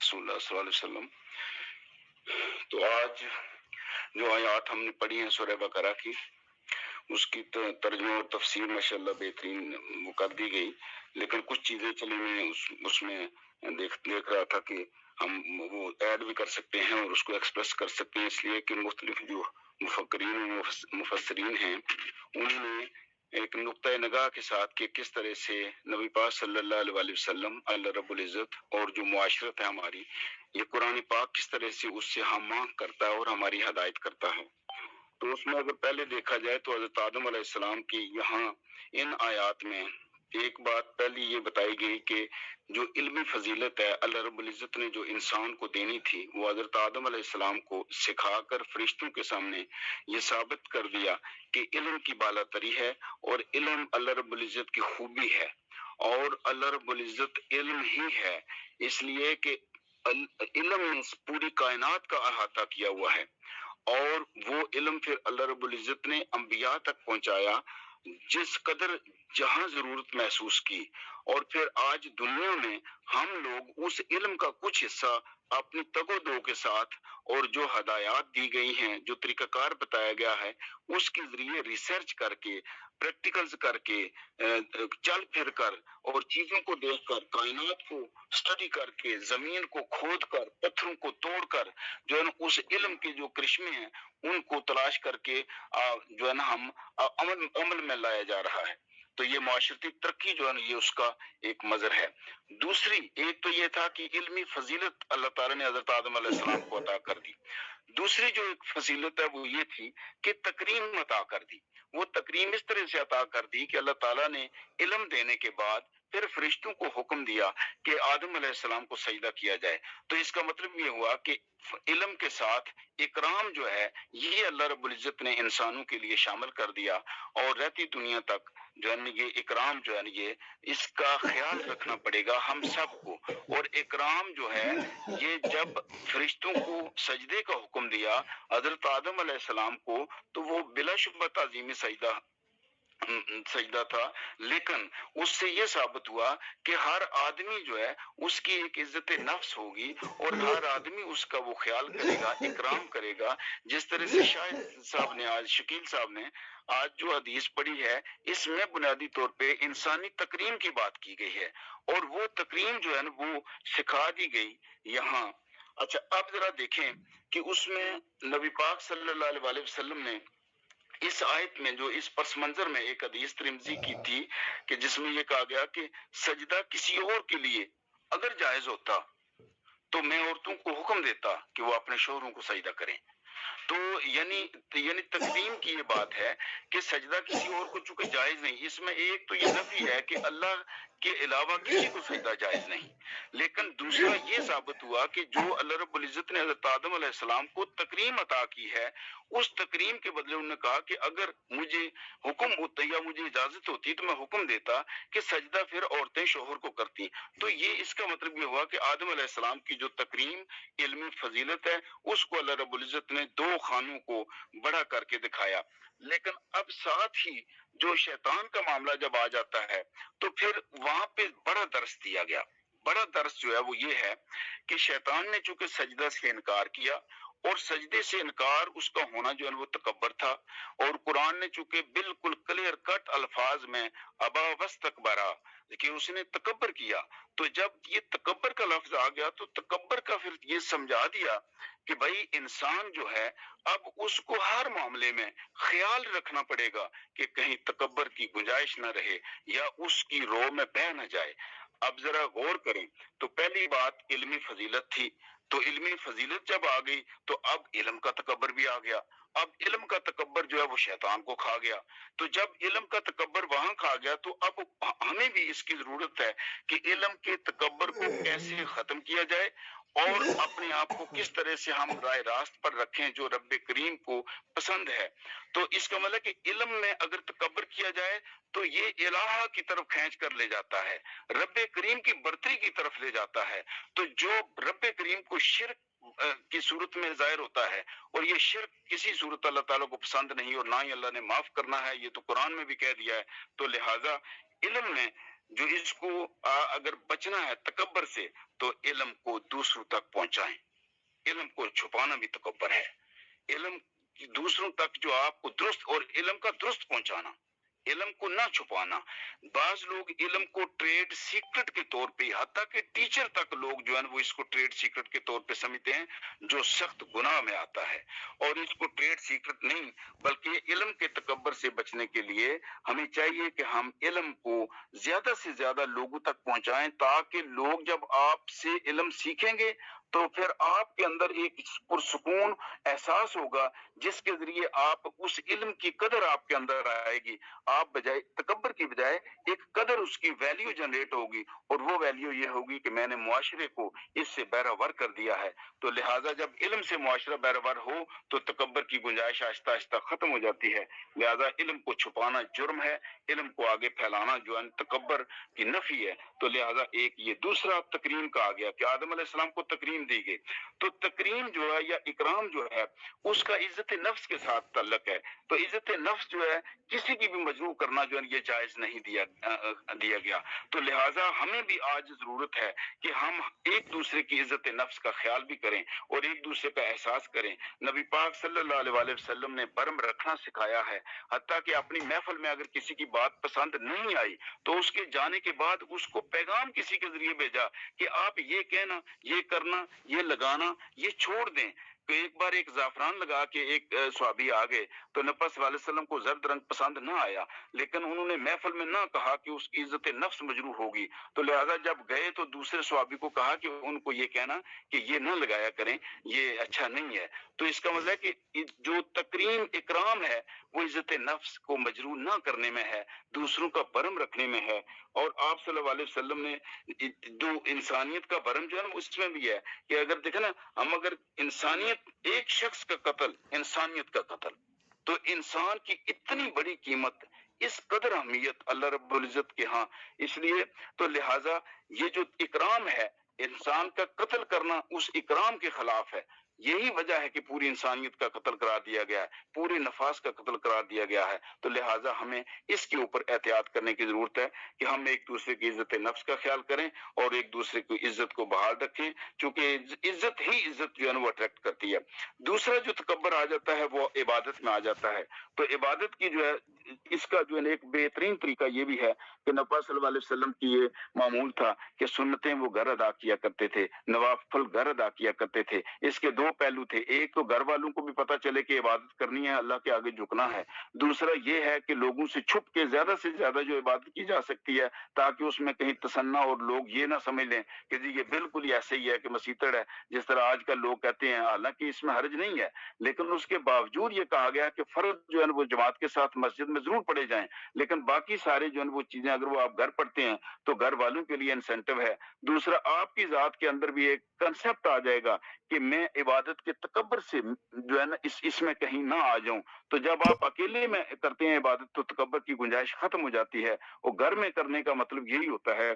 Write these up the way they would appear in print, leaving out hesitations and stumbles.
رسول اللہ صلی اللہ علیہ وسلم۔ تو آج جو آیات ہم نے پڑھی ہیں سورہ بقرہ کی، اس کی ترجمہ اور تفسیر ماشاءاللہ بہترین وہ کر دی گئی، لیکن کچھ چیزیں چلی میں اس میں دیکھ رہا تھا کہ ہم وہ ایڈ بھی کر سکتے ہیں اور اس کو ایکسپریس کر سکتے ہیں، اس لیے کہ مختلف جو مفکرین و مفسرین ہیں انہوں نے ایک نقطۂ نگاہ کے ساتھ کہ کس طرح سے نبی پاک صلی اللہ علیہ وسلم اللہ رب العزت اور جو معاشرت ہے ہماری، یہ قرآن پاک کس طرح سے اس سے ہم مانگ کرتا ہے اور ہماری ہدایت کرتا ہے۔ تو اس میں اگر پہلے دیکھا جائے تو حضرت آدم علیہ السلام کی یہاں ان آیات میں ایک بات پہلی یہ بتائی گئی کہ جو علمی فضیلت ہے اللہ رب العزت نے جو انسان کو دینی تھی وہ حضرت آدم علیہ السلام کو سکھا کر فرشتوں کے سامنے یہ ثابت کر دیا کہ علم کی بالا تری ہے اور علم اللہ رب العزت کی خوبی ہے، اور اللہ رب العزت علم ہی ہے، اس لیے کہ علم نے پوری کائنات کا احاطہ کیا ہوا ہے، اور وہ علم پھر اللہ رب العزت نے انبیاء تک پہنچایا جس قدر جہاں ضرورت محسوس کی، اور پھر آج دنیا میں ہم لوگ اس علم کا کچھ حصہ اپنی تگ و دو کے ساتھ اور جو ہدایات دی گئی ہیں، جو طریقہ کار بتایا گیا ہے، اس کے ذریعے ریسرچ کر کے، پریکٹیکلز کر کے، چل پھر کر اور چیزوں کو دیکھ کر، کائنات کو اسٹڈی کر کے، زمین کو کھود کر، پتھروں کو توڑ کر جو ہے نا اس علم کے جو کرشمے ہیں ان کو تلاش کر کے جو ہے نا ہم عمل میں لایا جا رہا ہے۔ تو یہ معاشرتی ترقی جو ہے نا یہ اس کا ایک مظہر ہے۔ دوسری ایک تو یہ تھا کہ علمی فضیلت اللہ تعالیٰ نے حضرت آدم علیہ السلام کو عطا کر دی۔ دوسری جو ایک فضیلت ہے وہ یہ تھی کہ تکریم عطا کر دی۔ وہ تکریم اس طرح سے عطا کر دی کہ اللہ تعالیٰ نے علم دینے کے بعد پھر فرشتوں کو حکم دیا کہ آدم علیہ السلام کو سجدہ کیا جائے۔ تو اس کا مطلب یہ ہوا کہ علم کے ساتھ اکرام جو ہے یہ اللہ رب العزت نے انسانوں کے لیے شامل کر دیا، اور رہتی دنیا تک جو ہے نا یہ اکرام جو ہے نا یہ اس کا خیال رکھنا پڑے گا ہم سب کو۔ اور اکرام جو ہے یہ جب فرشتوں کو سجدے کا حکم دیا حضرت آدم علیہ السلام کو تو وہ بلا شبہ تعظیم سجدہ تھا، لیکن اس سے یہ ثابت ہوا کہ ہر آدمی جو ہے اس کی ایک عزت نفس ہوگی اور ہر آدمی اس کا وہ خیال کرے گا، اکرام کرے گا، جس طرح سے شاہد صاحب نے آج، شکیل صاحب نے آج جو حدیث پڑھی ہے اس میں بنیادی طور پہ انسانی تکریم کی بات کی گئی ہے، اور وہ تکریم جو ہے نا وہ سکھا دی گئی یہاں۔ اچھا اب ذرا دیکھیں کہ اس میں نبی پاک صلی اللہ علیہ وسلم نے اس آیت میں جو اس پس منظر میں ایک حدیث ترمذی کی تھی کہ جس میں یہ کہا گیا کہ سجدہ کسی اور کے لیے اگر جائز ہوتا تو میں عورتوں کو حکم دیتا کہ وہ اپنے شوہروں کو سجدہ کریں۔ تو یعنی تقدیم کی یہ بات ہے کہ سجدہ کسی اور کو چونکہ جائز نہیں، اس میں ایک تو یہ نفی ہے کہ اللہ کے علاوہ کسی کو سجدہ جائز نہیں، لیکن دوسرا یہ ثابت ہوا کہ جو اللہ رب العزت نے حضرت آدم علیہ السلام کو تکریم عطا کی ہے، اس تکریم کے بدلے انہوں نے کہا کہ اگر مجھے حکم ہوتا یا مجھے اجازت ہوتی تو میں حکم دیتا کہ سجدہ پھر عورتیں شوہر کو کرتی۔ تو یہ اس کا مطلب یہ ہوا کہ آدم علیہ السلام کی جو تکریم علمی فضیلت ہے اس کو اللہ رب العزت نے دو خانوں کو بڑا کر کے دکھایا۔ لیکن اب ساتھ ہی جو شیطان کا معاملہ جب آ جاتا ہے تو پھر وہاں پہ بڑا درس دیا گیا۔ بڑا درس جو ہے وہ یہ ہے کہ شیطان نے چونکہ سجدہ سے انکار کیا، اور سجدے سے انکار اس کا ہونا جو ہے وہ تکبر تھا، اور قرآن نے چونکہ بالکل کلیئر کٹ الفاظ میں ابا واستکبرا کہ اس نے تکبر کیا، تو جب یہ تکبر کا لفظ آ گیا تو تکبر کا پھر یہ سمجھا دیا کہ بھائی انسان جو ہے اب اس کو ہر معاملے میں خیال رکھنا پڑے گا کہ کہیں تکبر کی گنجائش نہ رہے یا اس کی رو میں بہہ نہ جائے۔ اب ذرا غور کریں تو پہلی بات علمی فضیلت تھی، تو علمی فضیلت جب آ گئی تو اب علم کا تکبر بھی آ گیا۔ اب علم کا تکبر جو ہے وہ شیطان کو کھا گیا، تو جب علم کا تکبر وہاں کھا گیا تو اب ہمیں بھی اس کی ضرورت ہے کہ علم کے تکبر کو کیسے ختم کیا جائے اور اپنے آپ کو کس طرح سے ہم رائے راست پر رکھیں جو رب کریم کو پسند ہے۔ تو اس کا مطلب کہ علم میں اگر تکبر کیا جائے تو یہ الہ کی طرف کھینچ کر لے جاتا ہے، رب کریم کی برتری کی طرف لے جاتا ہے۔ تو جو رب کریم کو شرک کی صورت میں ظاہر ہوتا ہے، اور یہ شرک کسی صورت اللہ تعالیٰ کو پسند نہیں اور نہ ہی اللہ نے معاف کرنا ہے، یہ تو قرآن میں بھی کہہ دیا ہے۔ تو لہٰذا علم میں جو اس کو اگر بچنا ہے تکبر سے تو علم کو دوسروں تک پہنچائیں. علم کو چھپانا بھی تکبر ہے. علم دوسروں تک جو آپ کو درست اور علم کا درست پہنچانا، علم کو نہ چھپانا. بعض لوگ علم کو ٹریڈ سیکرٹ کے طور پہ، حتیٰ کہ ٹیچر تک لوگ جو ہے وہ اس کو ٹریڈ سیکرٹ کے طور پہ سمجھتے ہیں، جو سخت گناہ میں آتا ہے. اور اس کو ٹریڈ سیکرٹ نہیں بلکہ علم کے تکبر سے بچنے کے لیے ہمیں چاہیے کہ ہم علم کو زیادہ سے زیادہ لوگوں تک پہنچائیں، تاکہ لوگ جب آپ سے علم سیکھیں گے تو پھر آپ کے اندر ایک پرسکون احساس ہوگا، جس کے ذریعے آپ اس علم کی قدر آپ کے اندر آئے گی. آپ بجائے تکبر کی بجائے ایک قدر اس کی ویلیو جنریٹ ہوگی، اور وہ ویلیو یہ ہوگی کہ میں نے معاشرے کو اس سے بہرور کر دیا ہے. تو لہٰذا جب علم سے معاشرہ بہرور ہو تو تکبر کی گنجائش آہستہ آہستہ ختم ہو جاتی ہے. لہٰذا علم کو چھپانا جرم ہے، علم کو آگے پھیلانا جو ہے تکبر کی نفی ہے. تو لہٰذا ایک یہ دوسرا تکریم کا آ گیا کہ آدم علیہ السلام کو تکریم دی گئی. تو تکریم جو ہے یا اکرام جو ہے اس کا عزت نفس کے ساتھ تعلق ہے. تو عزت نفس جو ہے کسی کی بھی مجروح کرنا جو ہے یہ جائز نہیں دیا گیا. تو لہٰذا ہمیں بھی آج ضرورت ہے کہ ہم ایک دوسرے کی عزت نفس کا خیال بھی کریں اور ایک دوسرے کا احساس کریں. نبی پاک صلی اللہ علیہ وسلم نے برم رکھنا سکھایا ہے، حتیٰ کہ اپنی محفل میں اگر کسی کی بات پسند نہیں آئی تو اس کے جانے کے بعد اس کو پیغام کسی کے ذریعے بھیجا کہ آپ یہ کہنا، یہ کرنا، یہ لگانا یہ چھوڑ دیں. تو ایک بار ایک زعفران لگا کے ایک صحابی آ گئے تو نبی صلی اللہ علیہ وسلم کو زرد رنگ پسند نہ آیا، لیکن انہوں نے محفل میں نہ کہا کہ اس کی عزت نفس مجروح ہوگی. تو لہٰذا جب گئے تو دوسرے صحابی کو کہا کہ ان کو یہ کہنا کہ یہ نہ لگایا کریں، یہ اچھا نہیں ہے. تو اس کا مطلب ہے کہ جو تکریم اکرام ہے وہ عزت نفس کو مجروح نہ کرنے میں ہے، دوسروں کا برم رکھنے میں ہے. اور آپ صلی اللہ علیہ وسلم نے جو انسانیت کا برم جو ہے اس میں بھی ہے کہ اگر دیکھیں نا، ہم اگر انسانیت، ایک شخص کا قتل انسانیت کا قتل، تو انسان کی اتنی بڑی قیمت، اس قدر اہمیت اللہ رب العزت کے ہاں. اس لیے تو لہٰذا یہ جو اکرام ہے، انسان کا قتل کرنا اس اکرام کے خلاف ہے. یہی وجہ ہے کہ پوری انسانیت کا قتل قرار دیا گیا ہے، پورے نفاس کا قتل قرار دیا گیا ہے. تو لہٰذا ہمیں اس کے اوپر احتیاط کرنے کی ضرورت ہے کہ ہم ایک دوسرے کی عزت نفس کا خیال کریں اور ایک دوسرے کی عزت کو بحال رکھیں، چونکہ عزت ہی عزت جو ہے وہ اٹریکٹ کرتی ہے. دوسرا جو تکبر آ جاتا ہے وہ عبادت میں آ جاتا ہے. تو عبادت کی جو ہے اس کا جو ہے ایک بہترین طریقہ یہ بھی ہے کہ نبی صلی اللہ علیہ وسلم کی یہ معمول تھا کہ سنتیں وہ گھر ادا کیا کرتے تھے، نوافل گھر ادا کیا کرتے تھے. اس کے دو پہلو تھے، ایک تو گھر والوں کو بھی پتہ چلے کہ عبادت کرنی ہے، اللہ کے آگے جھکنا ہے. دوسرا یہ ہے کہ لوگوں سے چھپ کے زیادہ سے زیادہ جو عبادت کی جا سکتی ہے، تاکہ اس میں کہیں تصنع اور لوگ یہ نہ سمجھ لیں کہ جی یہ بالکل ہی ایسے ہی ہے کہ مسیطڑ ہے، جس طرح آج کل لوگ کہتے ہیں. حالانکہ اس میں حرج نہیں ہے، لیکن اس کے باوجود یہ کہا گیا کہ فرض جو ہے وہ جماعت کے ساتھ مسجد میں ضرور پڑھے جائیں، لیکن باقی سارے جو ہے وہ چیزیں اگر وہ آپ گھر پڑھتے ہیں تو گھر والوں کے لیے انسینٹو ہے. دوسرا آپ کی ذات کے اندر بھی ایک کنسپٹ آ جائے گا کہ میں عبادت کے تکبر سے جو ہے نا اس میں کہیں نہ آ جاؤں. تو جب آپ اکیلے میں کرتے ہیں عبادت تو تکبر کی گنجائش ختم ہو جاتی ہے، اور گھر میں کرنے کا مطلب یہی ہوتا ہے.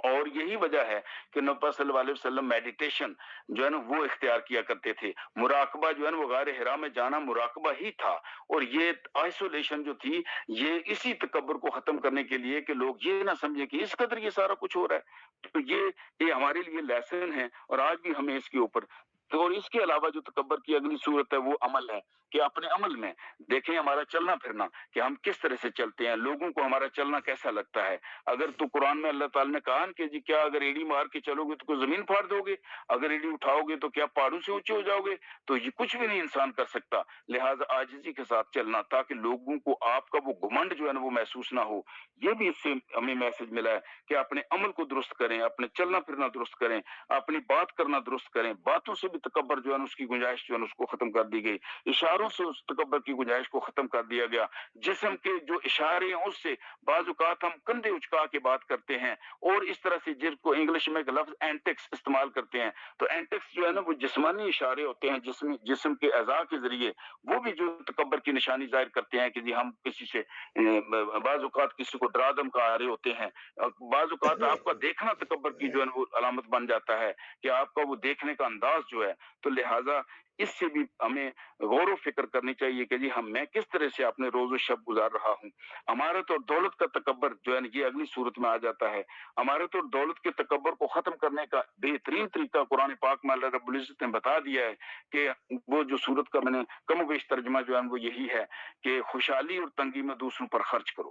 اور یہی وجہ ہے کہ نبی صلی اللہ علیہ وسلم میڈیٹیشن جو ہے نا وہ اختیار کیا کرتے تھے. مراقبہ جو ہے نا وہ غار حرا میں جانا مراقبہ ہی تھا. اور یہ آئسولیشن جو تھی یہ اسی تکبر کو ختم کرنے کے لیے کہ لوگ یہ نہ سمجھیں کہ اس قدر یہ سارا کچھ ہو رہا ہے. تو یہ ہمارے لیے لیسن ہے اور آج بھی ہمیں اس کے اوپر. تو اور اس کے علاوہ جو تکبر کی اگلی صورت ہے وہ عمل ہے کہ اپنے عمل میں دیکھیں ہمارا چلنا پھرنا کہ ہم کس طرح سے چلتے ہیں، لوگوں کو ہمارا چلنا کیسا لگتا ہے. اگر تو قرآن میں اللہ تعالیٰ نے کہا کہ جی کیا اگر ایڑی مار کے چلو گے تو کوئی زمین پھاڑ دو گے، اگر ایڑی اٹھاؤ گے تو کیا پہاڑوں سے اونچے ہو جاؤ گے. تو یہ کچھ بھی نہیں انسان کر سکتا. لہٰذا عاجزی کے ساتھ چلنا تاکہ لوگوں کو آپ کا وہ گھمنڈ جو ہے نا وہ محسوس نہ ہو. یہ بھی اس سے ہمیں میسج ملا ہے کہ اپنے عمل کو درست کریں، اپنے چلنا پھرنا درست کریں، اپنی بات کرنا درست کریں. باتوں سے بھی تکبر جو ہے اس کی گنجائش جو ہے اس کو ختم کر دی گئی، اشاروں سے اس تکبر کی گنجائش کو ختم کر دیا گیا. جسم کے جو اشارے ہیں اس سے بعض اوقات ہم کندھے اچکا کے بات کرتے ہیں اور اس طرح سے جس کو انگلش میں ایک لفظ اینٹکس استعمال کرتے ہیں. تو اینٹکس جو ہے نا وہ جسمانی اشارے ہوتے ہیں، جسم کے اعضاء کے ذریعے وہ بھی جو تکبر کی نشانی ظاہر کرتے ہیں کہ جی ہم کسی سے بعض اوقات کسی کو ڈرا دھمکا رہے ہوتے ہیں. بعض اوقات آپ کا دیکھنا تکبر کی جو ہے وہ علامت بن جاتا ہے کہ آپ کا وہ دیکھنے کا انداز جو ہے ہے. تو لہٰذا اس سے بھی ہمیں غور و فکر کرنی چاہیے کہ جی میں کس طرح سے اپنے روز و شب گزار رہا ہوں. امارت اور دولت کا تکبر جو ہے یہ اگلی صورت میں آ جاتا ہے. امارت اور دولت کے تکبر کو ختم کرنے کا بہترین طریقہ قرآن پاک میں اللہ رب العزت نے بتا دیا ہے کہ وہ جو صورت کا میں نے کم و بیش ترجمہ جو ہے وہ یہی ہے کہ خوشحالی اور تنگی میں دوسروں پر خرچ کرو.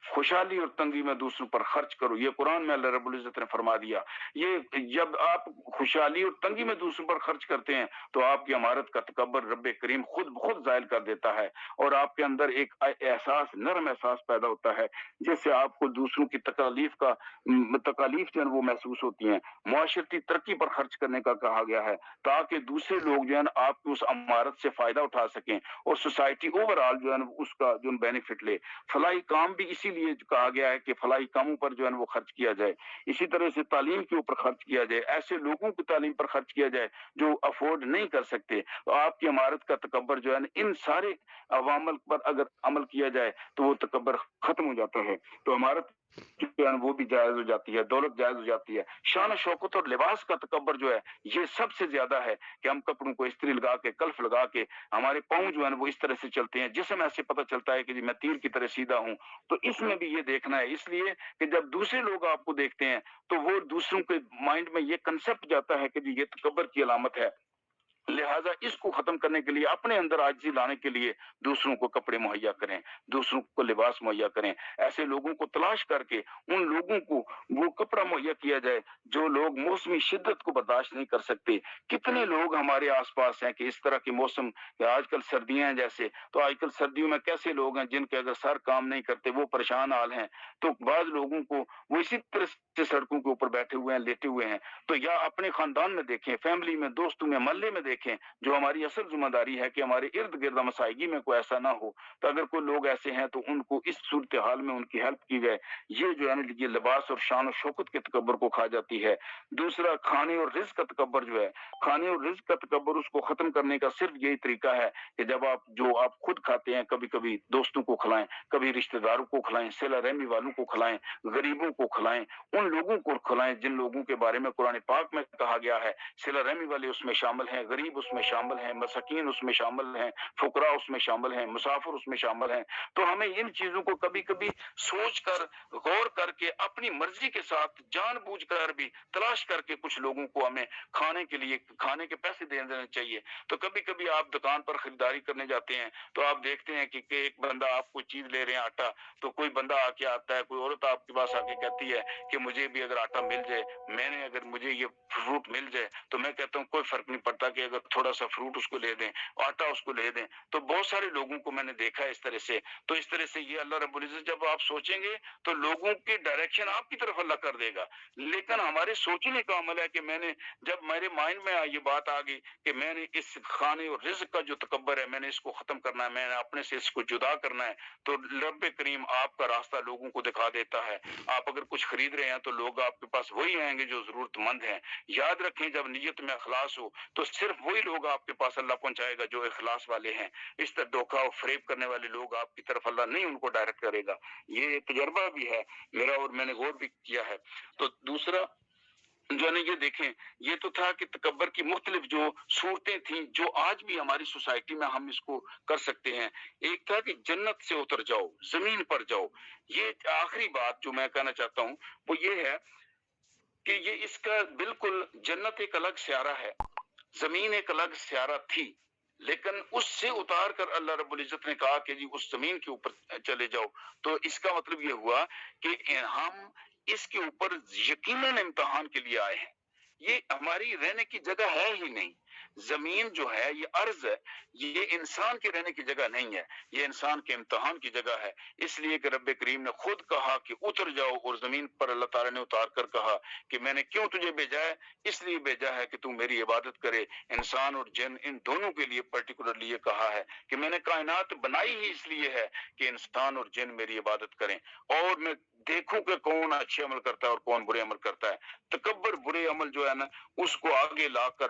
خوشحالی اور تنگی میں دوسروں پر خرچ کرو. یہ قرآن میں اللہ رب العزت نے فرما دیا. یہ جب آپ خوشحالی اور تنگی میں دوسروں پر خرچ کرتے ہیں تو آپ کی امارت کا تکبر رب کریم خود بخود ظاہر کر دیتا ہے اور آپ کے اندر ایک احساس نرم احساس پیدا ہوتا ہے جس سے آپ کو دوسروں کی تکالیف جو ہے وہ محسوس ہوتی ہیں. معاشرتی ترقی پر خرچ کرنے کا کہا گیا ہے تاکہ دوسرے لوگ جو ہے آپ کی اس امارت سے فائدہ اٹھا سکیں اور سوسائٹی اوور آل جو ہے اس کا جو بینیفٹ لے. فلاحی کام بھی اسی لیے کہا گیا ہے کہ فلاحی کاموں پر جو ہے وہ خرچ کیا جائے. اسی طرح سے تعلیم کے اوپر خرچ کیا جائے. ایسے لوگوں کی تعلیم پر خرچ کیا جائے جو افورڈ نہیں کر سکتے. تو آپ کی امارت کا تکبر جو ہے ان سارے عوامل پر اگر عمل کیا جائے تو وہ تکبر ختم ہو جاتا ہے. تو امارت جو ہے وہ بھی جائز ہو جاتی ہے, دولت جائز ہو جاتی ہے. شان و شوکت اور لباس کا تکبر جو ہے یہ سب سے زیادہ ہے کہ ہم کپڑوں کو استری لگا کے کلف لگا کے ہمارے پاؤں جو ہے وہ اس طرح سے چلتے ہیں جسم ایسے پتہ چلتا ہے کہ جی میں تیر کی طرح سیدھا ہوں. تو اس میں بھی یہ دیکھنا ہے اس لیے کہ جب دوسرے لوگ آپ کو دیکھتے ہیں تو وہ دوسروں کے مائنڈ میں یہ کنسپٹ جاتا ہے کہ جی یہ تکبر کی علامت ہے. لہٰذا اس کو ختم کرنے کے لیے اپنے اندر عاجزی لانے کے لیے دوسروں کو کپڑے مہیا کریں, دوسروں کو لباس مہیا کریں. ایسے لوگوں کو تلاش کر کے ان لوگوں کو وہ کپڑا مہیا کیا جائے جو لوگ موسمی شدت کو برداشت نہیں کر سکتے. کتنے لوگ ہمارے آس پاس ہیں کہ اس طرح کے موسم آج کل سردیاں ہیں جیسے, تو آج کل سردیوں میں کیسے لوگ ہیں جن کے اگر سر کام نہیں کرتے وہ پریشان حال ہیں. تو بعض لوگوں کو وہ اسی طرح سے سڑکوں کے اوپر بیٹھے ہوئے ہیں, لیٹے ہوئے ہیں. تو یا اپنے خاندان میں دیکھیں, فیملی میں, دوستوں میں, محلے میں دیکھیں, جو ہماری اصل ذمہ داری ہے کہ ہمارے ارد گرد مسائیگی میں کوئی ایسا نہ ہو. تو اگر کوئی لوگ ایسے ہیں تو ان کو اس صورتحال میں ان کی ہیلپ کی جائے. یہ جو ہے نا یہ لباس اور شان و شوکت کے تکبر کو کھا جاتی ہے. دوسرا کھانے اور رزق کا تکبر جو ہے, کھانے اور رزق کا تکبر اس کو ختم کرنے کا صرف یہی طریقہ ہے کہ جب آپ خود کھاتے ہیں کبھی کبھی دوستوں کو کھلائیں, کبھی رشتہ داروں کو کھلائیں, صلہ رحمی والوں کو کھلائیں, غریبوں کو کھلائیں, ان لوگوں کو کھلائیں جن لوگوں کے بارے میں قرآن پاک میں کہا گیا ہے صلہ رحمی والے اس میں شامل ہیں, غریب اس میں شامل ہیں, مساکین اس میں شامل ہیں, فقراء اس میں شامل ہیں, مسافر اس میں شامل ہیں. تو ہمیں ان چیزوں کو کبھی کبھی سوچ کر غور کر کے اپنی مرضی کے ساتھ جان بوجھ کر بھی تلاش کر کے کچھ لوگوں کو ہمیں کھانے کے لیے کھانے کے پیسے دے دینے چاہیے. تو کبھی کبھی آپ دکان پر خریداری کرنے جاتے ہیں تو آپ دیکھتے ہیں کہ ایک بندہ آپ کو چیز لے رہے ہیں آٹا, تو کوئی بندہ آ کے آتا ہے, کوئی عورت آپ کے پاس آ کے کہتی ہے کہ مجھے بھی اگر آٹا مل جائے, اگر مجھے یہ فروٹ مل جائے, تو میں کہتا ہوں کوئی فرق نہیں پڑتا کہ اگر تھوڑا سا فروٹ اس کو لے دیں, آٹا اس کو لے دیں. تو بہت سارے لوگوں کو میں نے دیکھا ہے اس طرح سے. تو اس طرح سے یہ اللہ رب العزت جب آپ سوچیں گے تو لوگوں کی ڈائریکشن آپ کی طرف اللہ کر دے گا. لیکن ہمارے سوچنے کا عمل ہے کہ جب میرے مائنڈ میں یہ بات آ گئی کہ میں نے اس کھانے اور رزق کا جو تکبر ہے میں نے اس کو ختم کرنا ہے, میں نے اپنے سے اس کو جدا کرنا ہے, تو رب کریم آپ کا راستہ لوگوں کو دکھا دیتا ہے. آپ اگر کچھ خرید رہے ہیں تو لوگ آپ کے پاس وہی آئیں گے جو ضرورت مند ہیں. یاد رکھیں جب نیت میں اخلاص ہو تو صرف وہی لوگ آپ کے پاس اللہ پہنچائے گا جو اخلاص والے ہیں. اس طرح دھوکہ اور فریب کرنے والے لوگ آپ کی طرف اللہ نہیں ان کو ڈائریکٹ کرے گا. یہ تجربہ بھی ہے میرا اور میں نے غور بھی کیا ہے. تو دوسرا جو ہے نا یہ دیکھیں, یہ تو تھا کہ تکبر کی مختلف جو صورتیں تھیں جو آج بھی ہماری سوسائٹی میں ہم اس کو کر سکتے ہیں. ایک تھا کہ جنت سے اتر جاؤ, زمین پر جاؤ. یہ آخری بات جو میں کہنا چاہتا ہوں وہ یہ ہے کہ یہ اس کا بالکل جنت ایک الگ سیارہ ہے, زمین ایک الگ سیارہ تھی, لیکن اس سے اتار کر اللہ رب العزت نے کہا کہ جی اس زمین کے اوپر چلے جاؤ. تو اس کا مطلب یہ ہوا کہ ہم اس کے اوپر یقیناً امتحان کے لیے آئے ہیں. یہ ہماری رہنے کی جگہ ہے ہی نہیں. زمین جو ہے یہ ارض ہے, یہ انسان کے رہنے کی جگہ نہیں ہے, یہ انسان کے امتحان کی جگہ ہے. اس لیے کہ رب کریم نے خود کہا کہ اتر جاؤ, اور زمین پر اللہ تعالیٰ نے اتار کر کہا کہ میں نے کیوں تجھے بھیجا ہے, اس لیے بھیجا ہے کہ تو میری عبادت کرے. انسان اور جن ان دونوں کے لیے پرٹیکولرلی یہ کہا ہے کہ میں نے کائنات بنائی ہی اس لیے ہے کہ انسان اور جن میری عبادت کریں, اور میں دیکھوں کہ کون اچھے عمل کرتا ہے اور کون برے عمل کرتا ہے. تکبر برے عمل جو ہے نا اس کو آگے لا کر